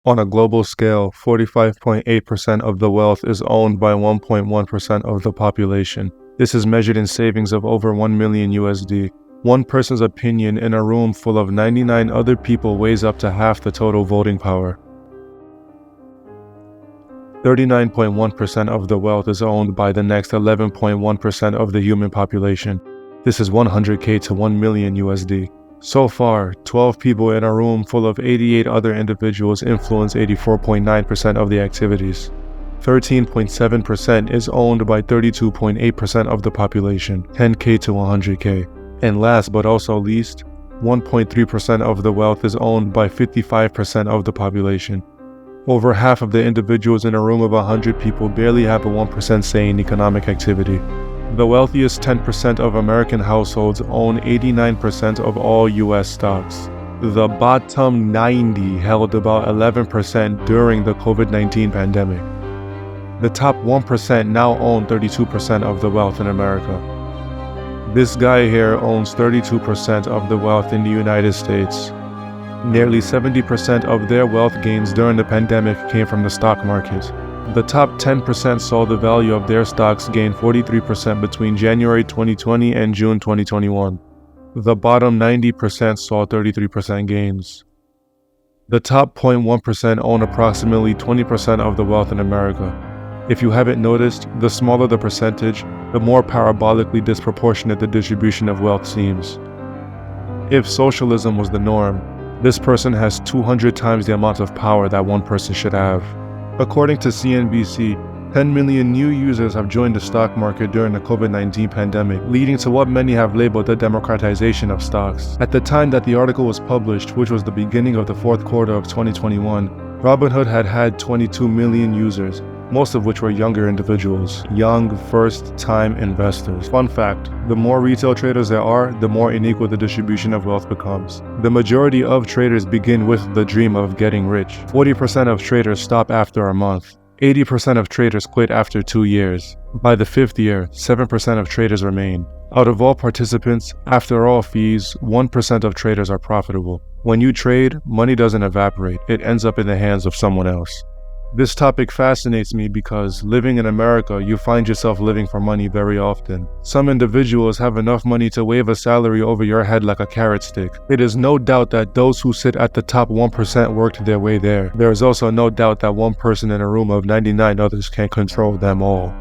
On a global scale, 45.8% of the wealth is owned by 1.1% of the population. This is measured in savings of over 1 million USD. One person's opinion in a room full of 99 other people weighs up to half the total voting power. 39.1% of the wealth is owned by the next 11.1% of the human population. This is 100K to 1 million USD. So far, 12 people in a room full of 88 other individuals influence 84.9% of the activities. 13.7% is owned by 32.8% of the population, 10K to 100K. And last but also least, 1.3% of the wealth is owned by 55% of the population. Over half of the individuals in a room of 100 people barely have a 1% say in economic activity. The wealthiest 10% of American households own 89% of all US stocks. The bottom 90 held about 11% during the COVID-19 pandemic. The top 1% now own 32% of the wealth in America. This guy here owns 32% of the wealth in the United States. Nearly 70% of their wealth gains during the pandemic came from the stock market. The top 10% saw the value of their stocks gain 43% between January 2020 and June 2021. The bottom 90% saw 33% gains. The top 0.1% own approximately 20% of the wealth in America. If you haven't noticed, the smaller the percentage, the more parabolically disproportionate the distribution of wealth seems. If socialism was the norm, this person has 200 times the amount of power that one person should have. According to CNBC, 10 million new users have joined the stock market during the COVID-19 pandemic, leading to what many have labeled the democratization of stocks. At the time that the article was published, which was the beginning of the fourth quarter of 2021, Robinhood had 22 million users, most of which were younger individuals, young first-time investors. Fun fact, the more retail traders there are, the more unequal the distribution of wealth becomes. The majority of traders begin with the dream of getting rich. 40% of traders stop after a month. 80% of traders quit after 2 years. By the 5th year, 7% of traders remain. Out of all participants, after all fees, 1% of traders are profitable. When you trade, money doesn't evaporate, it ends up in the hands of someone else. This topic fascinates me because living in America, you find yourself living for money very often. Some individuals have enough money to wave a salary over your head like a carrot stick. It is no doubt that those who sit at the top 1% worked their way there. There is also no doubt that one person in a room of 99 others can control them all.